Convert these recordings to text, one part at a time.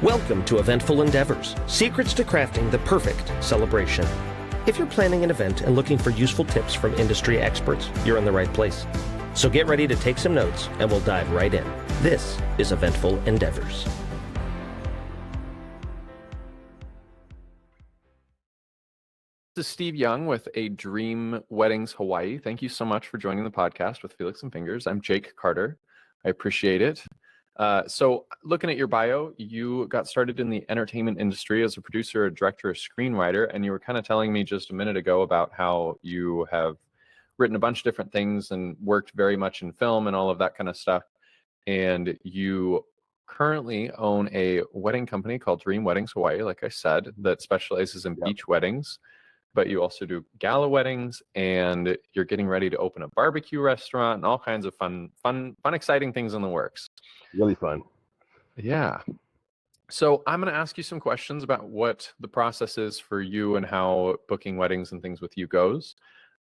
Welcome to Eventful Endeavors, secrets to crafting the perfect celebration. If you're planning an event and looking for useful tips from industry experts, you're in the right place. So get ready to take some notes and we'll dive right in. This is Eventful Endeavors. This is Steve Young with A Dream Weddings Hawaii. Thank you so much for joining the podcast with Felix and Fingers. I'm Jake Carter. I appreciate it. So looking at your bio, you got started in the entertainment industry as a producer, a director, a screenwriter, and you were kind of telling me just a minute ago about how you have written a bunch of different things and worked very much in film and all of that kind of stuff. And you currently own a wedding company called Dream Weddings Hawaii, like I said, that specializes in beach weddings. But you also do gala weddings, and you're getting ready to open a barbecue restaurant and all kinds of fun, exciting things in the works. Really fun. Yeah. So I'm going to ask you some questions about what the process is for you and how booking weddings and things with you goes.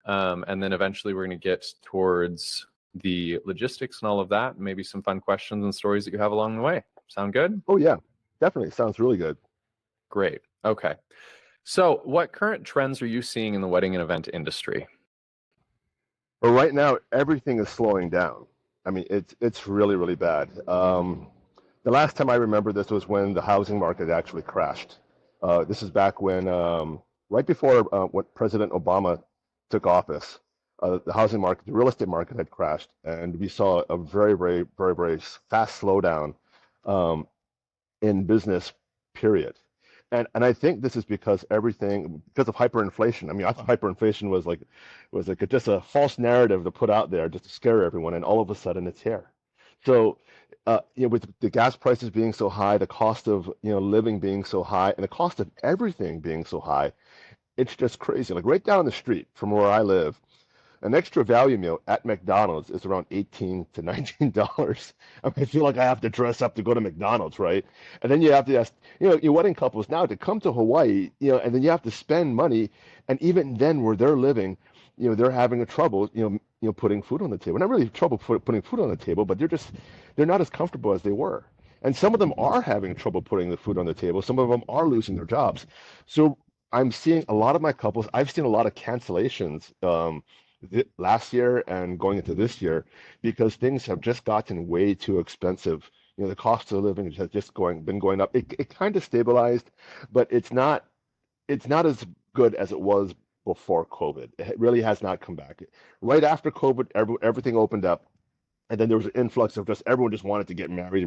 And then eventually we're going to get towards the logistics and all of that, and maybe some fun questions and stories that you have along the way. Sound good? Oh, yeah, definitely. Sounds really good. Great. Okay. So what current trends are you seeing in the wedding and event industry? Well, right now, everything is slowing down. I mean, it's really, really bad. The last time I remember this was when the housing market actually crashed. This is back when, right before when President Obama took office, the housing market, the real estate market had crashed, and we saw a very, very, very, very fast slowdown in business, period. And I think this is because of hyperinflation. I mean, I thought hyperinflation was like just a false narrative to put out there just to scare everyone, and all of a sudden it's here. So, with the gas prices being so high, the cost of living being so high, and the cost of everything being so high, it's just crazy. Like right down the street from where I live, an extra value meal at McDonald's is around $18 to $19. I mean, I feel like I have to dress up to go to McDonald's, right? And then you have to ask, your wedding couples now to come to Hawaii, and then you have to spend money. And even then, where they're living, they're having a trouble, putting food on the table. Not really trouble putting food on the table, but they're not as comfortable as they were. And some of them are having trouble putting the food on the table. Some of them are losing their jobs. So I'm seeing a lot of my couples. I've seen a lot of cancellations. Last year and going into this year, because things have just gotten way too expensive. The cost of living has just been going up. It kind of stabilized, but it's not as good as it was before COVID. It really has not come back. Right after COVID, everything opened up, and then there was an influx of everyone just wanted to get married.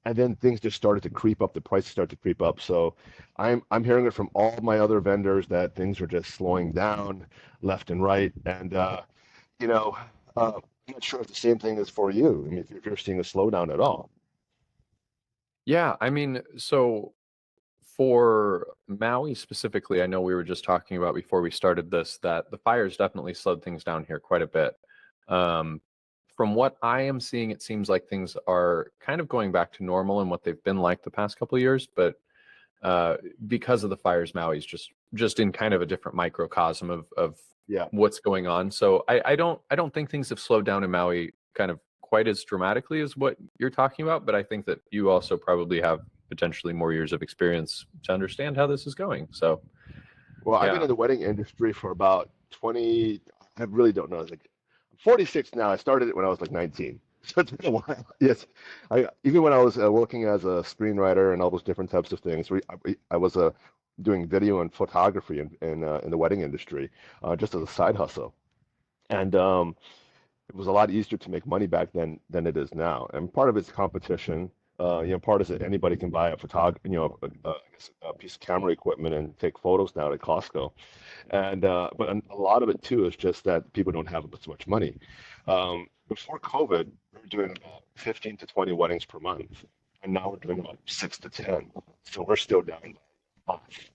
And then things just started to creep up. The prices started to creep up. So I'm hearing it from all my other vendors that things are just slowing down left and right. And I'm not sure if the same thing is for you. I mean, if you're seeing a slowdown at all. Yeah, I mean, so for Maui specifically, I know we were just talking about before we started this that the fires definitely slowed things down here quite a bit. From what I am seeing, it seems like things are kind of going back to normal and what they've been like the past couple of years. But because of the fires, Maui's just in kind of a different microcosm of what's going on. So I don't think things have slowed down in Maui kind of quite as dramatically as what you're talking about. But I think that you also probably have potentially more years of experience to understand how this is going. So, well, I've been in the wedding industry for about 20. I really don't know. It's like 46 now. I started it when I was like 19. So it's been a while. Yes. Even when I was working as a screenwriter and all those different types of things, I was doing video and photography in the wedding industry just as a side hustle. And it was a lot easier to make money back then than it is now. And part of it's competition. Part is that anybody can buy a piece of camera equipment and take photos now at Costco. And but a lot of it too is just that people don't have so much money. Before COVID, we were doing about 15 to 20 weddings per month, and now we're doing about 6 to 10. So we're still down by half.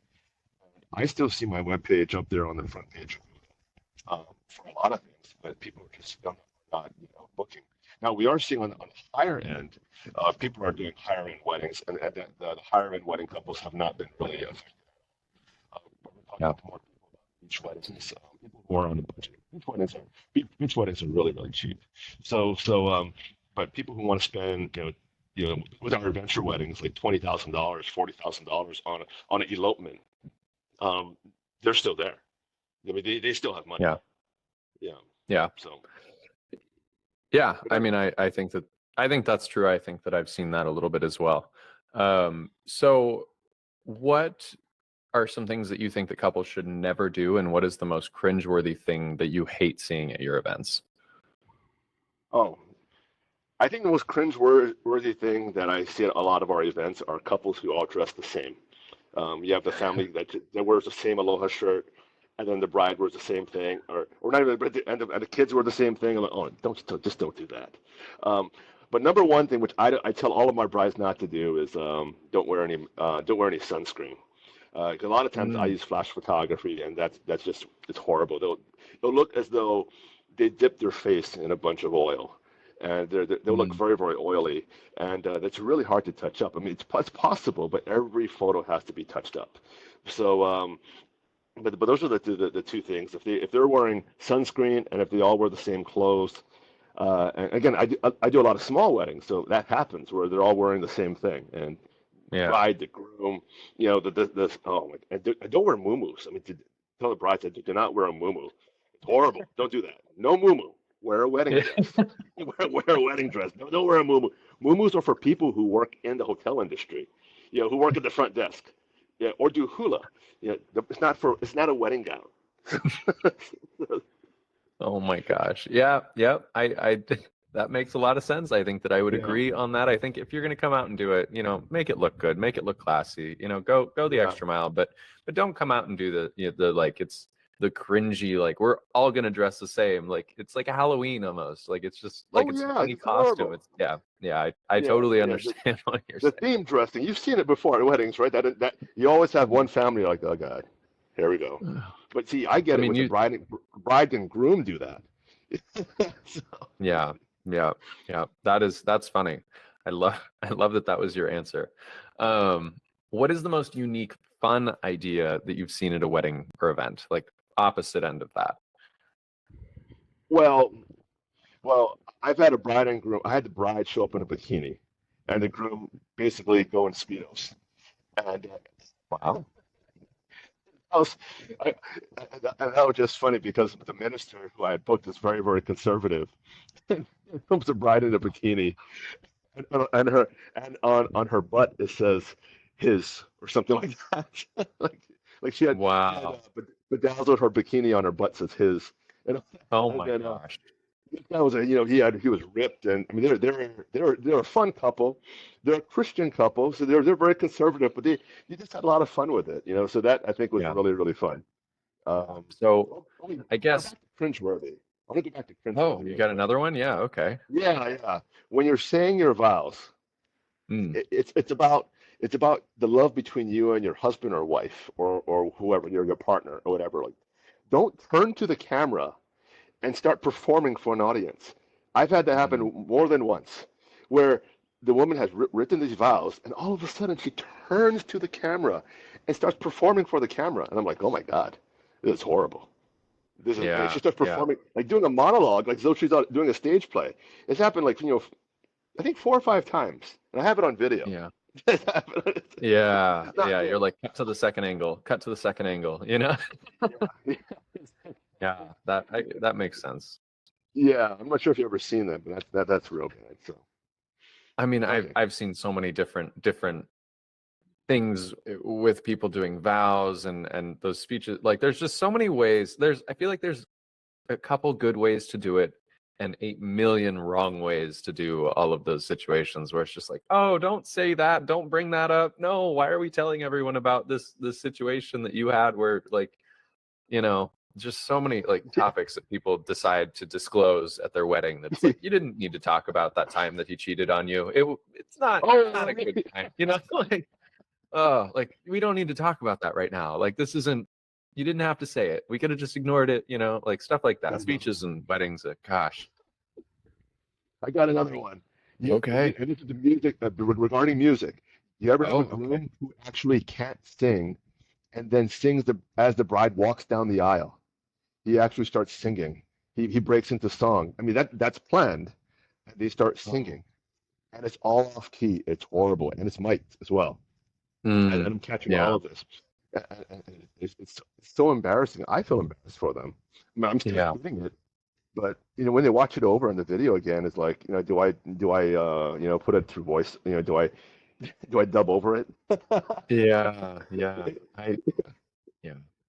I still see my webpage up there on the front page for a lot of things, but people are just not booking. Now we are seeing on the higher end, people are doing higher end weddings, and the higher end wedding couples have not been really affected. We're talking to more people about beach weddings, people who are on a budget. Beach weddings are really, really cheap. So, but people who want to spend with our adventure weddings, like $20,000, $40,000 on an elopement, um, they're still there. I mean, they still have money. Yeah. Yeah. Yeah. So. Yeah. I mean, I think that's true. I think that I've seen that a little bit as well. So what are some things that you think that couples should never do, and what is the most cringeworthy thing that you hate seeing at your events? Oh, I think the most cringe-worthy thing that I see at a lot of our events are couples who all dress the same. You have the family that wears the same aloha shirt, and then the bride wears the same thing, or not even, and the kids wear the same thing. I'm like, oh, just don't do that. But number one thing, which I tell all of my brides not to do, is don't wear any sunscreen. 'Cause a lot of times I use flash photography, and that's just, it's horrible. They'll look as though they dipped their face in a bunch of oil, and they'll look very, very oily, and that's really hard to touch up. I mean, it's possible, but every photo has to be touched up. So, but those are the two things. If they're wearing sunscreen, and if they all wear the same clothes, and again, I do a lot of small weddings, so that happens where they're all wearing the same thing, and Yeah. bride, the groom, oh my, and don't wear muumuus. I mean, tell the brides that do not wear a muumuu. It's horrible. Don't do that. No muumuu. Wear a wedding dress. wear a wedding dress. No, don't wear a muumuu. Muumuus are for people who work in the hotel industry, who work at the front desk, or do hula. It's not a wedding gown. Oh my gosh. Yeah. Yep. I that makes a lot of sense. I think that I would agree on that. I think if you're going to come out and do it, make it look good, make it look classy, go the extra mile, but don't come out and do the like, it's the cringy, like we're all going to dress the same. Like, it's like a Halloween almost. Like, it's just like, it's a funny costume. Horrible. It's I totally understand what you're saying. The theme dressing, you've seen it before at weddings, right? That you always have one family like, oh God, here we go. But see, I get it when the bride and groom do that. So. Yeah. That's funny. I love that was your answer. What is the most unique, fun idea that you've seen at a wedding or event? Like opposite end of that. Well, I've had a bride and groom. I had the bride show up in a bikini, and the groom basically go in speedos. And Wow. and that was just funny because the minister who I had booked is very, very conservative. Comes the bride in a bikini, and on her butt it says "his" or something like that. like she had bedazzled her bikini on her butt says "his." Oh my gosh. This guy was he was ripped, and I mean they're a fun couple. They're a Christian couple, so they're very conservative, but they just had a lot of fun with it, So that I think was really, really fun. So I guess cringeworthy. I want to go back to cringeworthy. Oh, you got another one? Yeah. Okay. Yeah. When you're saying your vows, it's about the love between you and your husband or wife or whoever, your partner or whatever. Like, don't turn to the camera and start performing for an audience. I've had that happen more than once, where the woman has written these vows, and all of a sudden she turns to the camera and starts performing for the camera, and I'm like, oh my God, this is horrible. This is she starts performing, like doing a monologue, like as though she's doing a stage play. It's happened like I think 4 or 5 times, and I have it on video. Yeah. Yeah. You're like, cut to the second angle. Yeah, that makes sense. Yeah, I'm not sure if you've ever seen that, but that's real bad. So, I mean, I've seen so many different things with people doing vows and those speeches. Like, there's just so many ways. I feel like there's a couple good ways to do it, and 8 million wrong ways to do all of those situations where it's just like, oh, don't say that, don't bring that up. No, why are we telling everyone about this situation that you had where, like, just so many like topics that people decide to disclose at their wedding. That's like, you didn't need to talk about that time that he cheated on you. It's not a good time, like we don't need to talk about that right now. Like, this isn't. You didn't have to say it. We could have just ignored it. Like stuff like that. Speeches and weddings. Gosh. I got another one. Okay. And this is the music regarding music. You ever have a groom who actually can't sing, and then sings as the bride walks down the aisle? He actually starts singing. He breaks into song. I mean, that's planned. And they start singing. and it's all off key. It's horrible, and it's mic'd as well. And I'm catching all Yeah. of this. And it's so embarrassing. I feel embarrassed for them. I mean, I'm still Yeah. shooting it, but when they watch it over on the video again, it's like, do I put it through voice? Do I dub over it? Yeah. Yeah.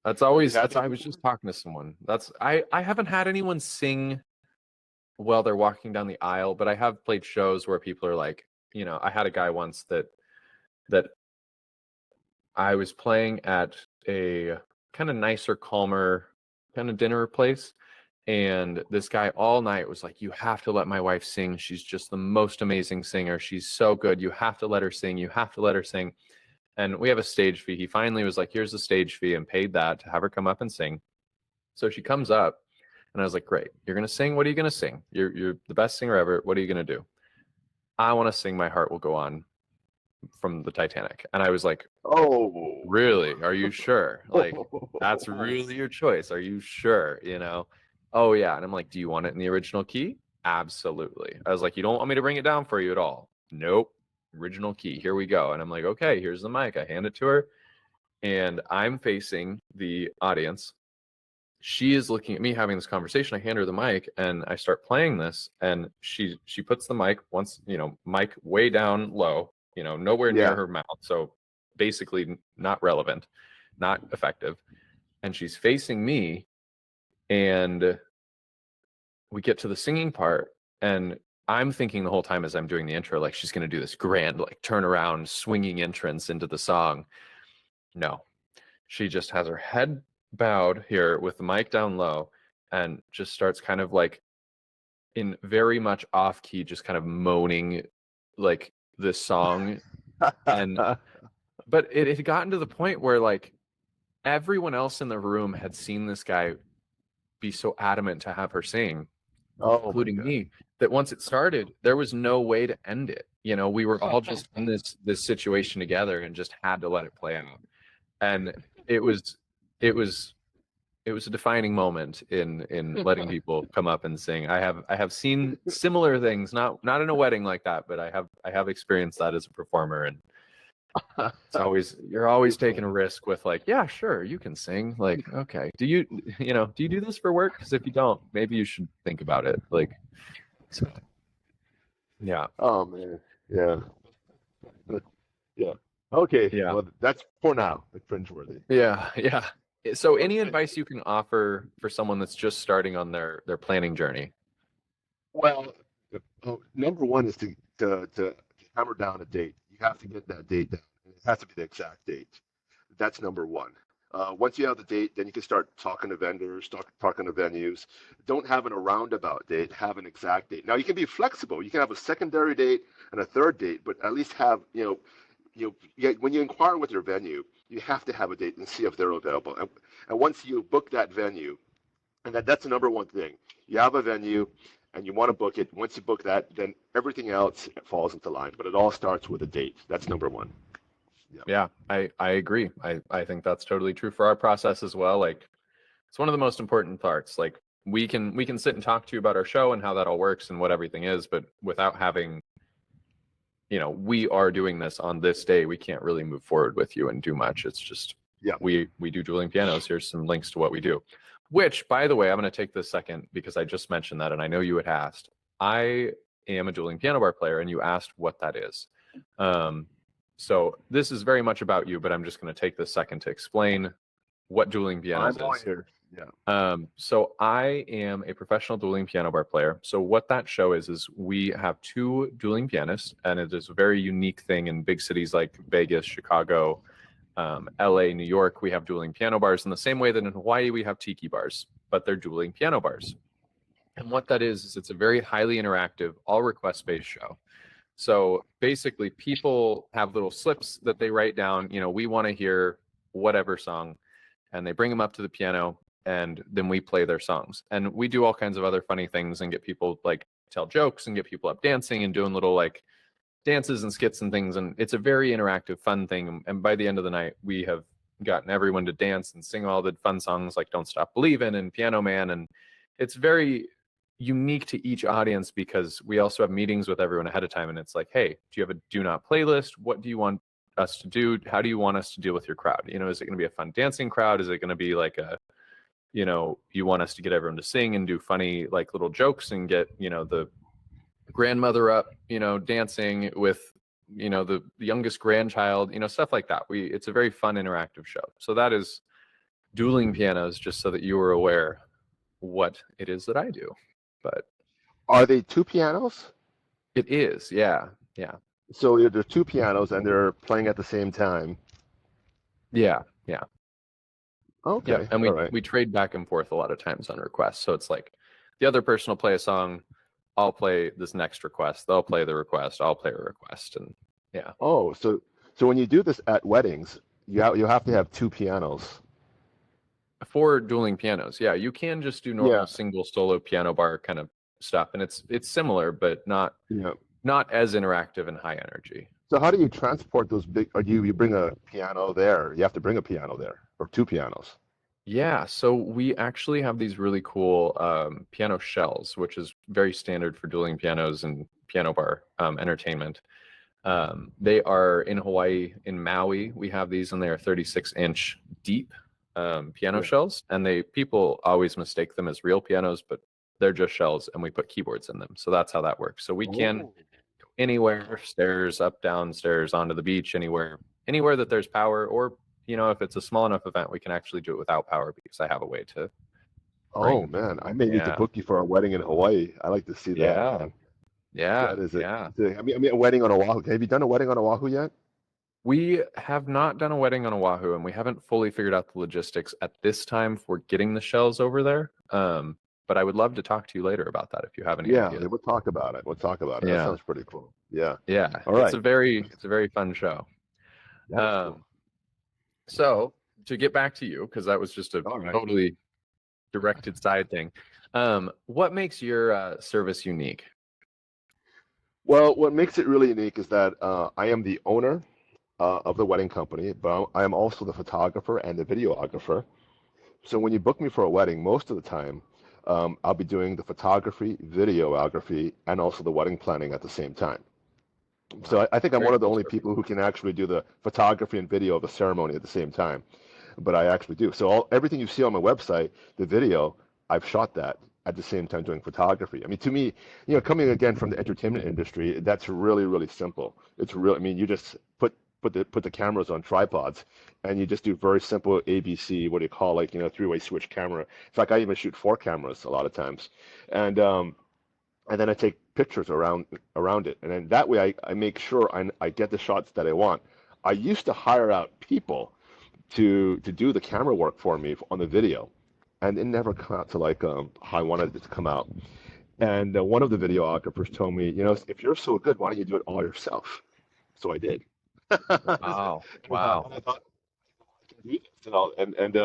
That's I was just talking to someone. I haven't had anyone sing while they're walking down the aisle, but I have played shows where people are like, I had a guy once that I was playing at a kind of nicer, calmer kind of dinner place. And this guy all night was like, you have to let my wife sing. She's just the most amazing singer. She's so good. You have to let her sing. You have to let her sing. And we have a stage fee. He finally was like, here's the stage fee, and paid that to have her come up and sing. So she comes up, and I was like, great. You're going to sing. What are you going to sing? You're the best singer ever. What are you going to do? I want to sing My Heart Will Go On from the Titanic. And I was like, Oh, really? Are you sure? Like, that's really your choice. Are you sure? Oh yeah. And I'm like, do you want it in the original key? Absolutely. I was like, you don't want me to bring it down for you at all? Nope. Original key. Here we go. And I'm like, okay, here's the mic. I hand it to her, and I'm facing the audience. She is looking at me having this conversation. I hand her the mic, and I start playing this, and she puts the mic mic way down low, nowhere near yeah. her mouth. So basically not relevant, not effective. And she's facing me, and we get to the singing part, and I'm thinking the whole time as I'm doing the intro, like, she's going to do this grand, like, turnaround, swinging entrance into the song. No, she just has her head bowed here with the mic down low, and just starts kind of like in very much off key, just kind of moaning like this song. And but it had gotten to the point where like everyone else in the room had seen this guy be so adamant to have her sing, including me, that once it started, there was no way to end it. We were all just in this situation together and just had to let it play out. And it was a defining moment in letting people come up and sing. I have seen similar things, not in a wedding like that, but I have experienced that as a performer. And you're always taking a risk with like, yeah, sure, you can sing. Like, okay, do you do this for work? Because if you don't, maybe you should think about it. Like, so, yeah. Oh man, yeah, yeah. Okay, Yeah. well, that's for now. It's cringeworthy. Yeah. So any advice you can offer for someone that's just starting on their planning journey? Well, number one is to hammer down a date. You have to get that date down. It has to be the exact date. That's number one. Once you have the date, then you can start talking to vendors, talking to venues. Don't have a roundabout date, have an exact date. Now, you can be flexible. You can have a secondary date and a third date, but at least have, when you inquire with your venue, you have to have a date and see if they're available. And once you book that venue, and that's the number one thing, you have a venue and you want to book it. Once you book that, then everything else falls into line. But it all starts with a date. That's number one. Yeah, I agree. I think that's totally true for our process as well. Like, it's one of the most important parts. Like, we can sit and talk to you about our show and how that all works and what everything is, but without having, we are doing this on this day, we can't really move forward with you and do much. It's just, we do dueling pianos. Here's some links to what we do. Which, by the way, I'm going to take this second because I just mentioned that, and I know you had asked. I am a dueling piano bar player, and you asked what that is. So this is very much about you, but I'm just going to take this second to explain what dueling pianos is. Here. Yeah. So I am a professional dueling piano bar player. So what that show is we have two dueling pianists, and it is a very unique thing in big cities like Vegas, Chicago, LA, New York. We have dueling piano bars in the same way that in Hawaii we have tiki bars, but they're dueling piano bars. And what that is it's a very highly interactive, all request-based show. So basically, people have little slips that they write down. We want to hear whatever song, and they bring them up to the piano, and then we play their songs. And we do all kinds of other funny things and get people like tell jokes and get people up dancing and doing little like dances and skits and things. And it's a very interactive, fun thing. And by the end of the night, we have gotten everyone to dance and sing all the fun songs like "Don't Stop Believin'" and "Piano Man," and it's very unique to each audience because we also have meetings with everyone ahead of time, and it's like, hey, do you have a do not playlist? What do you want us to do? How do you want us to deal with your crowd? You know, is it going to be a fun dancing crowd? Is it going to be like a, you know, you want us to get everyone to sing and do funny like little jokes and get, you know, the grandmother up, you know, dancing with, you know, the youngest grandchild, you know, stuff like that. It's a very fun interactive show. So that is Dueling Pianos, just so that you were aware what it is that I do. But Are they two pianos? it is, yeah. So there's two pianos and they're playing at the same time. Yeah. Okay. Yeah, and all right. we trade back and forth a lot of times on requests. So it's like the other person will play a song, I'll play this next request, they'll play the request, I'll play a request, and yeah. Oh, so when you do this at weddings, you have to have two pianos. For dueling pianos, yeah, you can just do normal Yeah. single solo piano bar kind of stuff, and it's similar, but not Yeah. as interactive and high energy. So how do you transport those big? Or you bring a piano there? You have to bring a piano there, or two pianos. Yeah, so we actually have these really cool piano shells, which is very standard for dueling pianos and piano bar entertainment. They are in Hawaii, in Maui. We have these, and they are 36-inch deep piano shells, and people always mistake them as real pianos, but they're just shells, and we put keyboards in them. So that's how that works. So we can go anywhere, stairs, up, downstairs, onto the beach, anywhere that there's power, or you know, if it's a small enough event, we can actually do it without power because I have a way to. Oh man, I may need to book you for a wedding in Hawaii. I like to see that. Man. Yeah. That is it. I mean, a wedding on Oahu. Have you done a wedding on Oahu yet? We have not done a wedding on Oahu, and we haven't fully figured out the logistics at this time for getting the shells over there. But I would love to talk to you later about that if you have any ideas. Yeah, we'll talk about it. Yeah. That sounds pretty cool. Yeah. All right. It's a very fun show. Cool. So to get back to you, because that was just a totally directed side thing. What makes your service unique? Well, what makes it really unique is that I am the owner of the wedding company, but I am also the photographer and the videographer. So when you book me for a wedding, most of the time, I'll be doing the photography, videography, and also the wedding planning at the same time. So I think I'm one of the only people who can actually do the photography and video of the ceremony at the same time. But I actually do. So everything you see on my website, the video, I've shot that at the same time doing photography. I mean, to me, you know, coming again from the entertainment industry, that's really, really simple. It's really, I mean, you just put the cameras on tripods and you just do very simple ABC, what do you call, like, you know, three-way switch camera. In fact, I even shoot 4 cameras a lot of times. And then I take pictures around it. And then that way I make sure I get the shots that I want. I used to hire out people to do the camera work for me on the video. And it never come out to like how I wanted it to come out. And one of the videographers told me, you know, if you're so good, why don't you do it all yourself? So I did. Wow. And I thought, I can do this, you know, and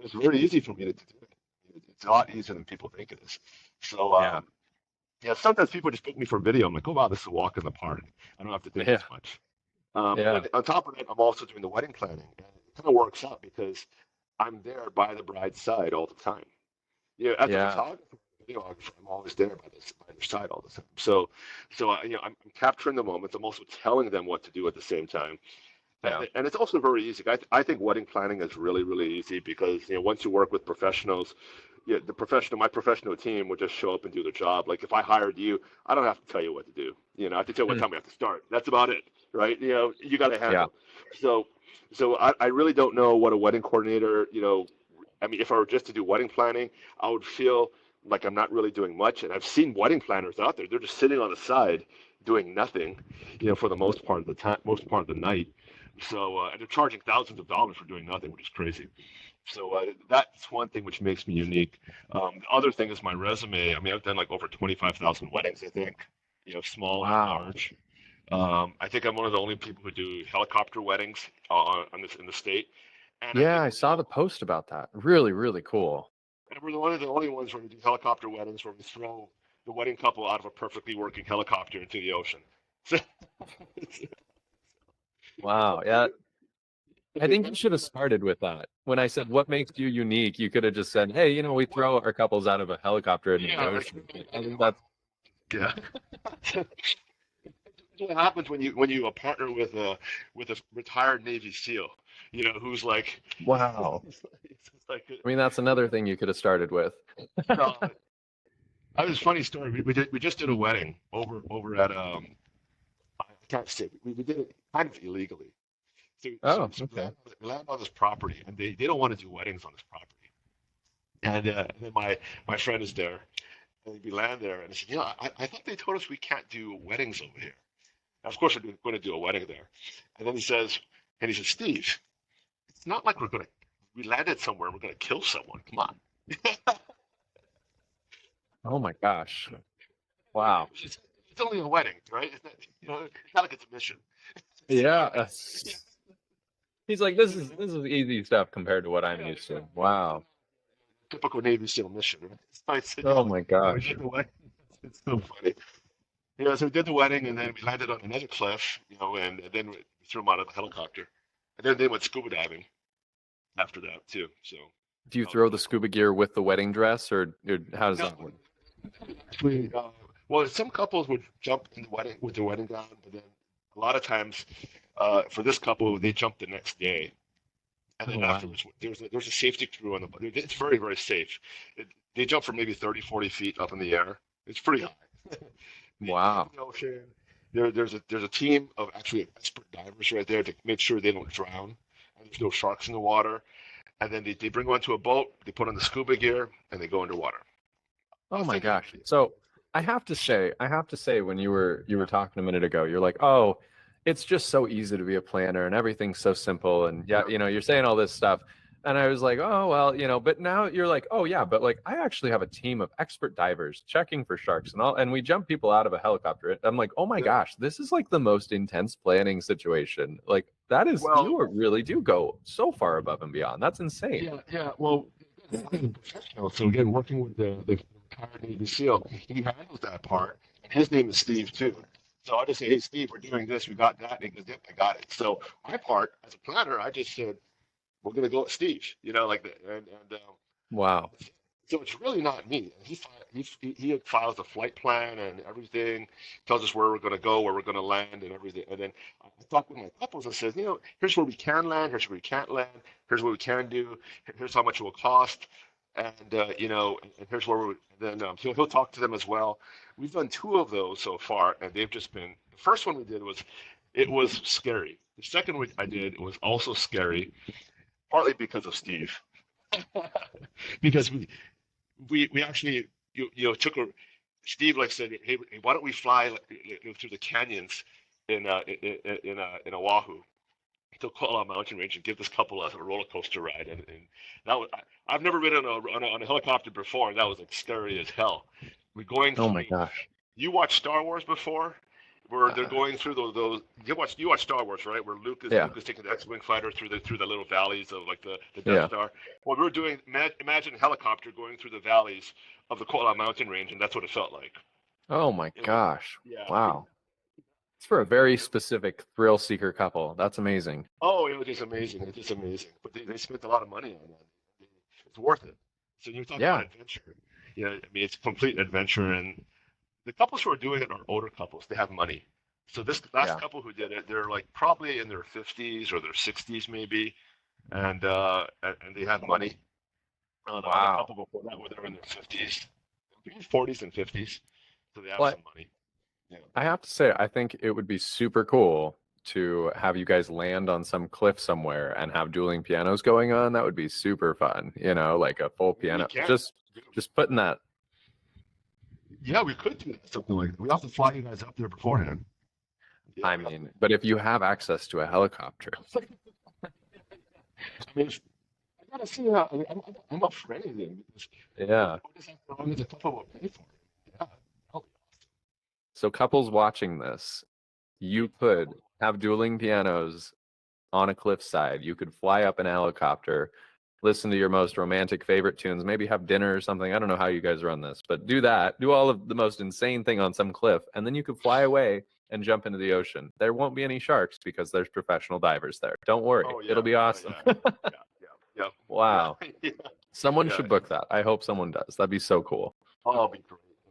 it's very easy for me to do it. It's a lot easier than people think it is. So yeah, sometimes people just book me for video. I'm like, oh wow, this is a walk in the park. I don't have to think as much. And on top of that, I'm also doing the wedding planning, and it kind of works out because I'm there by the bride's side all the time. You know, as a photographer, videographer, I'm always there by their side all the time. So you know, I'm capturing the moments. I'm also telling them what to do at the same time. And it's also very easy. I think wedding planning is really, really easy because, you know, once you work with professionals, my professional team will just show up and do the job. Like if I hired you, I don't have to tell you what to do. You know, I have to tell you what time we have to start. That's about it, right? You know, you got to handle. So I really don't know what a wedding coordinator, you know, I mean, if I were just to do wedding planning, I would feel like I'm not really doing much. And I've seen wedding planners out there; they're just sitting on the side doing nothing, you know, for the most part of the time, most part of the night. So and they're charging thousands of dollars for doing nothing, which is crazy. So that's one thing which makes me unique. The other thing is my resume. I mean, I've done like over 25,000 weddings, I think, you know, small and large. I think I'm one of the only people who do helicopter weddings in the state. And I saw the post about that. Really, really cool. And we're one of the only ones where we do helicopter weddings where we throw the wedding couple out of a perfectly working helicopter into the ocean. Wow. Yeah. I think you should have started with that. When I said, what makes you unique? You could have just said, hey, we throw our couples out of a helicopter in the ocean. I think that's, Yeah. What happens when you partner with a retired Navy SEAL, who's like, wow. it's like, I mean, that's another thing you could have started with. no, I was funny story. We just did a wedding over at I can't say we did it kind of illegally. So, so, Oh, so okay. we land on this property, and they don't want to do weddings on this property. And then my friend is there, and we land there, and I said, I thought they told us we can't do weddings over here. And of course, we're going to do a wedding there. And then he says, Steve, it's not like we landed somewhere and we're going to kill someone. Come on. Oh my gosh. Wow. It's only a wedding, right? It's not like it's a mission. Yeah. He's like, this is easy stuff compared to what I'm used to. Wow. Typical Navy SEAL mission, right? So I said, Oh my we gosh. did the wedding. It's so funny. So we did the wedding, and then we landed on another cliff, and then we threw them out of the helicopter. And then they went scuba diving after that, too. So, Do you throw the scuba gear with the wedding dress, or how does no, that work? actually, well, some couples would jump in the wedding with their wedding gown, but then a lot of times, for this couple, they jumped the next day. And Oh, then wow. afterwards, there's a safety crew on the boat. It's very, very safe. They jump from maybe 30, 40 feet up in the air. It's pretty high. Wow. In the ocean. There's a team of actually expert divers right there to make sure they don't drown, and there's no sharks in the water. And then they bring one to a boat, they put on the scuba gear, and they go underwater. Oh That's my it. gosh. So I have to say, when you were talking a minute ago, you're like, oh, it's just so easy to be a planner and everything's so simple. And yeah, you're saying all this stuff. And I was like, oh, well, but now you're like, oh yeah, but like I actually have a team of expert divers checking for sharks and all, and we jump people out of a helicopter. I'm like, oh my Yeah. gosh, this is like the most intense planning situation. Like that is, Well, you really do go so far above and beyond. That's insane. yeah. Well, I'm professional. So again, working with the retired Navy SEAL, he handles that part, and his name is Steve too. So I just say, hey, Steve, we're doing this. We got that. And he goes, yep, I got it. So my part as a planner, I just said, we're going to go with Steve, like that. Wow. So it's really not me. He files the flight plan and everything, tells us where we're going to go, where we're going to land, and everything. And then I talk with my couples and says, here's where we can land, here's where we can't land, here's what we can do, here's how much it will cost, and and here's where we. Then he'll talk to them as well. We've done 2 of those so far, and they've just been. The first one we did was scary. The second one I did was also scary, partly because of Steve, because we actually took a. Steve said, hey, why don't we fly through the canyons in Oahu to Koala Mountain Range and give this couple a roller coaster ride, and that was I've never been on a helicopter before, and that was like scary as hell. We're going Oh through. my gosh. You watched Star Wars before, where they're going through those. You watch Star Wars, right? Where Luke is taking the X-wing fighter through the little valleys of like the Death Star. Well, we were doing. Imagine a helicopter going through the valleys of the Koala Mountain Range, and that's what it felt like. Oh my gosh. Yeah. Wow. It's for a very specific thrill seeker couple. That's amazing. Oh, it was just amazing. It's just amazing. But they spent a lot of money on that. It's worth it. So you talk about adventure. It's complete adventure. And the couples who are doing it are older couples. They have money. So this last couple who did it, they're like probably in their 50s or their 60s maybe, and they have money. The couple before that, they're in their 50s, 40s and 50s, so they have some money. Yeah. I have to say, I think it would be super cool to have you guys land on some cliff somewhere and have dueling pianos going on. That would be super fun, like a full piano. Just putting that. Yeah, we could do something like that. We have to fly you guys up there beforehand. Yeah, I mean, but if you have access to a helicopter. I mean, I gotta see how. I'm up for anything. Yeah. What is that as long as the couple will pay for it? Yeah, that'll be awesome. So couples watching this, you could have dueling pianos on a cliffside. You could fly up in a helicopter, listen to your most romantic favorite tunes, maybe have dinner or something. I don't know how you guys run this, but do that. Do all of the most insane thing on some cliff, and then you could fly away and jump into the ocean. There won't be any sharks because there's professional divers there. Don't worry. Oh, yeah. It'll be awesome. Yeah. Yeah. Wow. Yeah. Someone Yeah. should book that. I hope someone does. That'd be so cool. Oh, it'll be great. I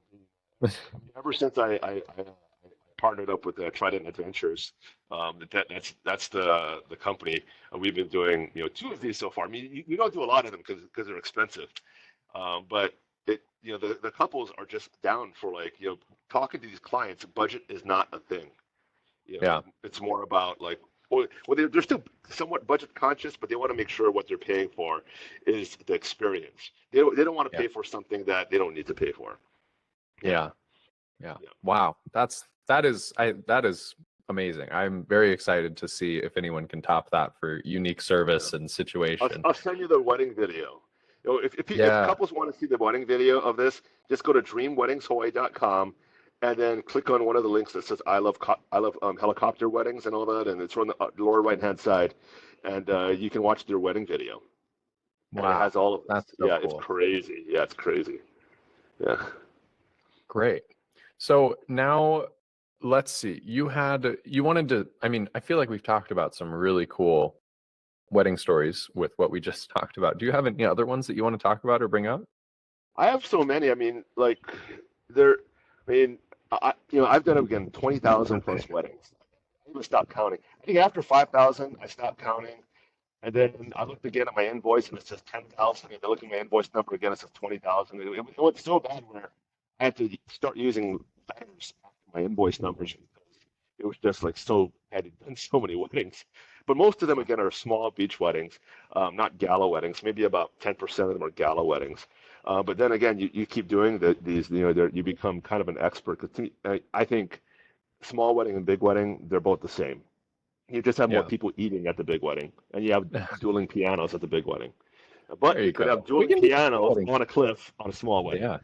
mean, ever since I partnered up with Trident Adventures, that's the company. We've been doing 2 of these so far. I mean, you don't do a lot of them because they're expensive, but the couples are just down for talking to these clients. Budget is not a thing. Yeah. It's more about well, they're still somewhat budget conscious, but they want to make sure what they're paying for is the experience. They don't want to pay for something that they don't need to pay for. Yeah. Wow. That is amazing. I'm very excited to see if anyone can top that for unique service and situation. I'll send you the wedding video. If couples want to see the wedding video of this, just go to dreamweddingshawaii.com and then click on one of the links that says I love helicopter weddings and all that, and it's on the lower right hand side, and you can watch their wedding video. Wow. And it has all of That's this. so Yeah, cool. it's crazy. Yeah, it's crazy. Yeah. Great. So now let's see. You wanted to, I mean, I feel like we've talked about some really cool wedding stories with what we just talked about. Do you have any other ones that you want to talk about or bring up? I have so many. I mean, I've done again 20,000 plus weddings. I even stopped counting. I think after 5,000, I stopped counting. And then I looked again at my invoice and it says 10,000. And I look at my invoice number again, it says 20,000. It went so bad where I had to start using letters after my invoice numbers. It was just so, I had done so many weddings. But most of them, again, are small beach weddings, not gala weddings. Maybe about 10% of them are gala weddings. But then again, you keep doing these, you become kind of an expert. 'Cause I think small wedding and big wedding, they're both the same. You just have more people eating at the big wedding, and you have dueling pianos at the big wedding. But you could have dueling pianos on a cliff on a small wedding. Yeah.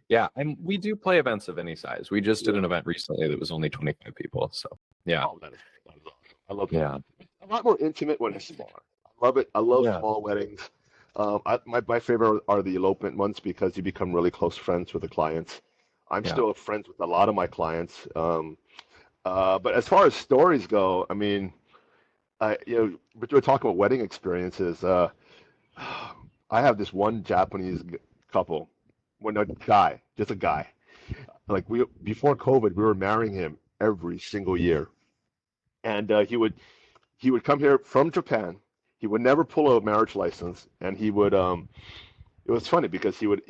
Yeah, and we do play events of any size. We just did an event recently that was only 25 people. So yeah. Oh, that is awesome. I love that. Yeah. It's a lot more intimate when it's smaller. I love it. I love small weddings. My favorite are the elopement ones because you become really close friends with the clients. I'm still friends with a lot of my clients. But as far as stories go, I mean, but we're talking about wedding experiences. I have this one Japanese couple, just a guy. Before COVID, we were marrying him every single year, and he would come here from Japan. He would never pull a marriage license, and he would. It was funny because he would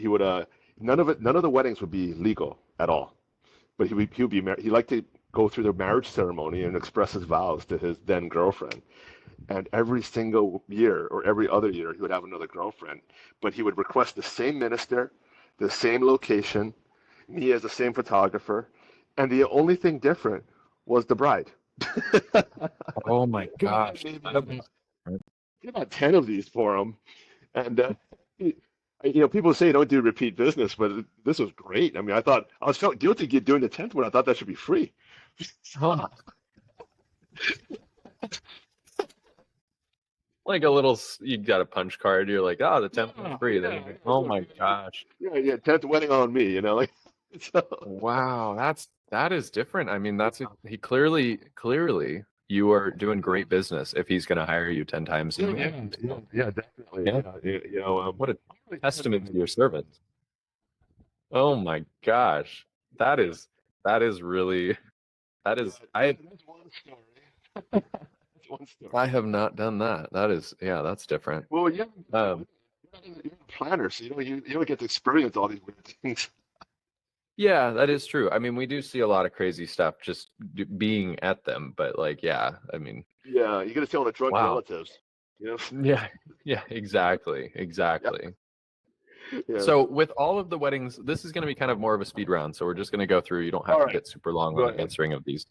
none of the weddings would be legal at all, but he would be married. He liked to go through the marriage ceremony and express his vows to his then girlfriend. And every single year or every other year, he would have another girlfriend, but he would request the same minister, the same location, me as the same photographer, and the only thing different was the bride. Oh my gosh. Get about 10 of these for him. And, people say don't do repeat business, but this was great. I mean, I felt guilty doing the 10th one. I thought that should be free. Oh. Like a little, you got a punch card. You're like, oh, the 10th one's free. Then you're like, oh my gosh. Yeah, 10th wedding on me, So. Wow, that is different. I mean, he clearly you are doing great business if he's going to hire you 10 times. Yeah, definitely. Yeah. What a testament to your service. Oh my gosh, that is really. That's one story. That's one story. I have not done that. That's different. Well, you're a planner, so you don't get to experience all these weird things. Yeah, that is true. I mean, we do see a lot of crazy stuff just being at them, but I mean. Yeah, you got to see all the drunk relatives. Yeah, exactly. Yeah. So with all of the weddings, this is going to be kind of more of a speed round. So we're just going to go through. You don't have to get super long on the answering of these.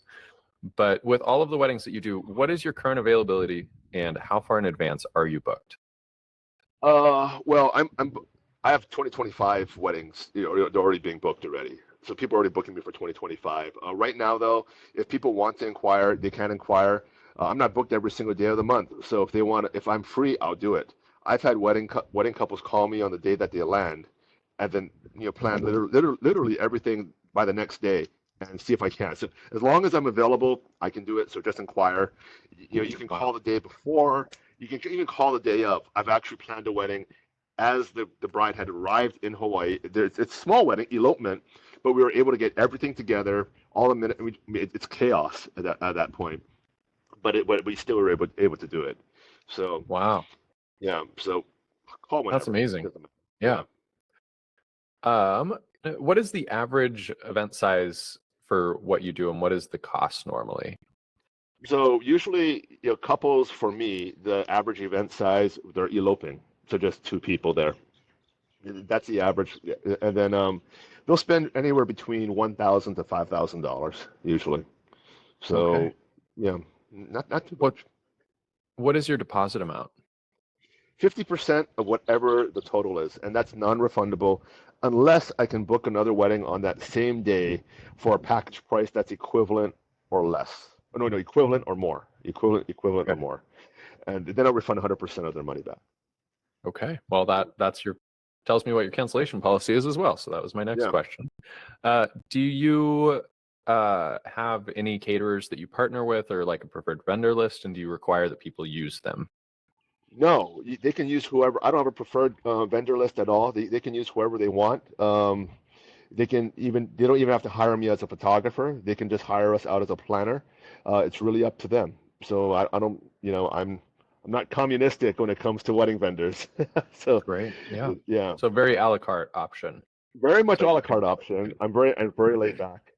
But with all of the weddings that you do, what is your current availability and how far in advance are you booked? Well, I have 2025 weddings, they're already being booked already. So people are already booking me for 2025. Right now, though, if people want to inquire, they can inquire. I'm not booked every single day of the month. So if I'm free, I'll do it. I've had wedding couples call me on the day that they land, and then plan literally everything by the next day, and see if I can. So as long as I'm available, I can do it. So just inquire. You can call the day before. You can even call the day of. I've actually planned a wedding as the bride had arrived in Hawaii. It's a small wedding, elopement, but we were able to get everything together all in a minute. It's chaos at that point, but we still were able to do it. So Wow. yeah, so call whenever. That's amazing. Yeah. What is the average event size for what you do, and what is the cost normally? So usually, couples for me, the average event size, they're eloping, so just two people there. That's the average, and then they'll spend anywhere between $1,000 to $5,000 usually. So Okay. yeah, not too much. What is your deposit amount? 50% of whatever the total is, and that's non-refundable unless I can book another wedding on that same day for a package price that's equivalent or less. Oh, no, equivalent or more. Equivalent or Okay. more. And then I'll refund 100% of their money back. Okay. Well, that's tells me what your cancellation policy is as well. So that was my next Yeah. question. Do you have any caterers that you partner with, or like a preferred vendor list, and do you require that people use them? No, they can use whoever. I don't have a preferred vendor list at all. They can use whoever they want. They don't even have to hire me as a photographer. They can just hire us out as a planner. It's really up to them. So I don't, I'm not communistic when it comes to wedding vendors. So Great. Yeah. yeah, So very a la carte option. very much So a la you can- carte option. I'm very laid back.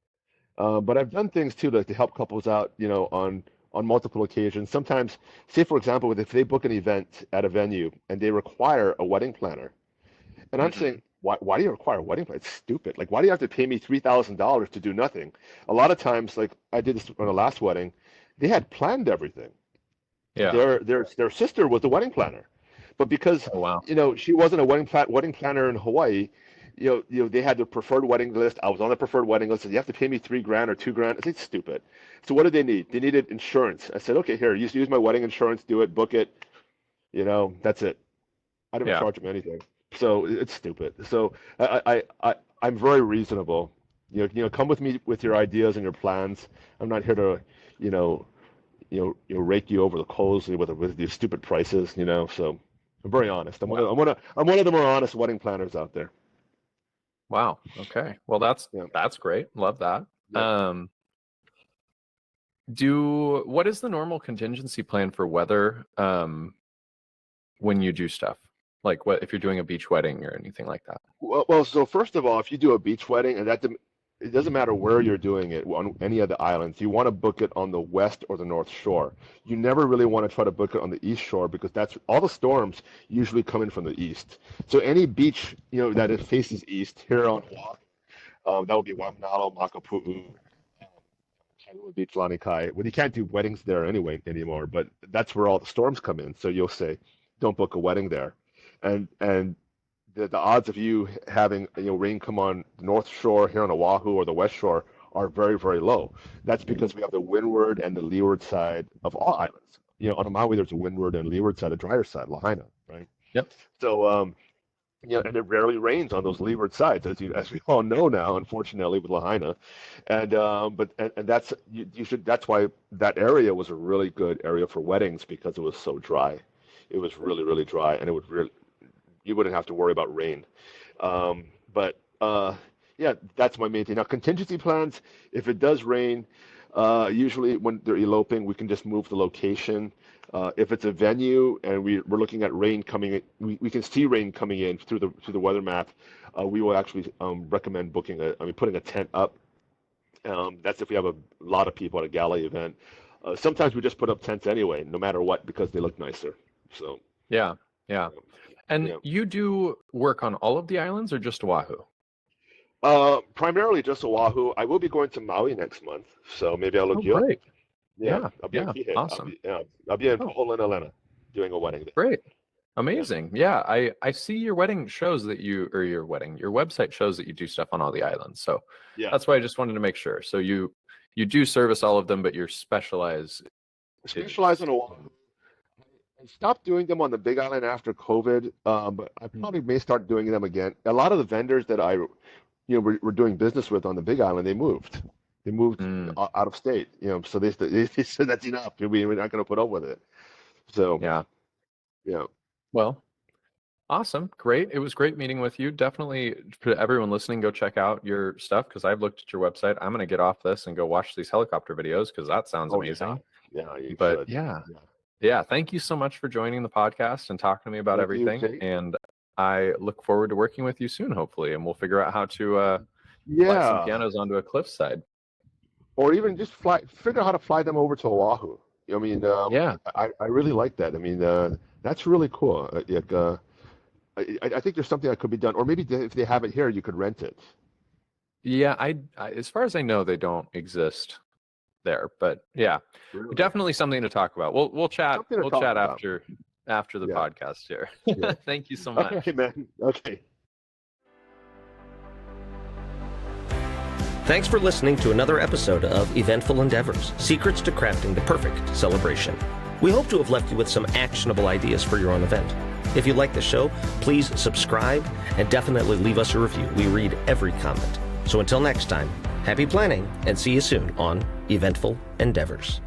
But I've done things too, like to help couples out, on multiple occasions. Sometimes, say for example, if they book an event at a venue and they require a wedding planner, and I'm saying, why do you require a wedding planner? It's stupid. Like, why do you have to pay me $3,000 to do nothing? A lot of times, like I did this on the last wedding, they had planned everything. Yeah. Their sister was the wedding planner, but because Oh, wow. she wasn't a wedding planner in Hawaii, they had the preferred wedding list. I was on the preferred wedding list. And you have to pay me $3,000 or $2,000. It's stupid. So what did they need? They needed insurance. I said, okay, here, use my wedding insurance, do it, book it. That's it. I didn't Yeah. charge them anything. So it's stupid. So I'm very reasonable. Come with me with your ideas and your plans. I'm not here to, rake you over the coals with these stupid prices. So I'm very honest. I'm one of the more honest wedding planners out there. Wow. Okay. Well, Yeah. that's great. Love that. Yeah. What is the normal contingency plan for weather when you do stuff? Like what if you're doing a beach wedding or anything like that? Well, so first of all, if you do a beach wedding, and it doesn't matter where you're doing it on any of the islands, you want to book it on the west or the north shore. You never really want to try to book it on the east shore because that's all the storms usually come in from the east. So any beach that it faces east here on Oahu, that would be Waimanalo, Makapu'u, Kailua Beach, Lanikai. Well, you can't do weddings there anymore, but that's where all the storms come in. So you'll say, don't book a wedding there, and the odds of you having rain come on the north shore here on Oahu or the west shore are very, very low. That's because we have the windward and the leeward side of all islands. On Maui there's a windward and leeward side, a drier side, Lahaina, right? Yep. So and it rarely rains on those leeward sides, as we all know now, unfortunately, with Lahaina, and that's why that area was a really good area for weddings because it was so dry. It was really, really dry, and you wouldn't have to worry about rain. But yeah, that's my main thing. Now, contingency plans, if it does rain, usually when they're eloping, we can just move the location. If it's a venue and we're looking at rain coming in, we can see rain coming in through the weather map. We will actually recommend putting a tent up. That's if we have a lot of people at a gala event. Sometimes we just put up tents anyway, no matter what, because they look nicer. So Yeah. Yeah. And yeah. you do work on all of the islands or just Oahu? Primarily just Oahu. I will be going to Maui next month, so maybe I'll look you up. Great. Yeah, I'll be Yeah. in Kihei. Awesome. I'll be in Oh. Ho'olena doing a wedding there. Great. Amazing. Yeah. I see your wedding shows that your website shows that you do stuff on all the islands. So Yeah, that's why I just wanted to make sure. So you do service all of them, but you're specialized. specialize in Oahu. I stopped doing them on the Big Island after COVID, but I probably may start doing them again. A lot of the vendors that we're doing business with on the Big Island, they moved. They moved Mm, out of state, so they said that's enough. We're not going to put up with it. So, yeah. yeah. Well, awesome. Great. It was great meeting with you. Definitely for everyone listening, go check out your stuff because I've looked at your website. I'm going to get off this and go watch these helicopter videos because that sounds Oh, yeah. amazing. Yeah, you But should. yeah, Yeah. yeah. Thank you so much for joining the podcast and talking to me about Thank you, everything. Jake. And I look forward to working with you soon, hopefully, and we'll figure out how to fly some Yeah. pianos onto a cliffside. Or even just figure out how to fly them over to Oahu. Yeah. I really like that. That's really cool. I think there's something that could be done, or maybe if they have it here, you could rent it. Yeah, as far as I know, they don't exist there, but yeah, Really? definitely something to talk about. We'll chat. Something to We'll talk chat about. after the Yeah. podcast here. Yeah. Thank you so much. Okay, man. Okay. Thanks for listening to another episode of Eventful Endeavors, Secrets to Crafting the Perfect Celebration. We hope to have left you with some actionable ideas for your own event. If you like the show, please subscribe and definitely leave us a review. We read every comment. So until next time, happy planning and see you soon on Eventful Endeavors.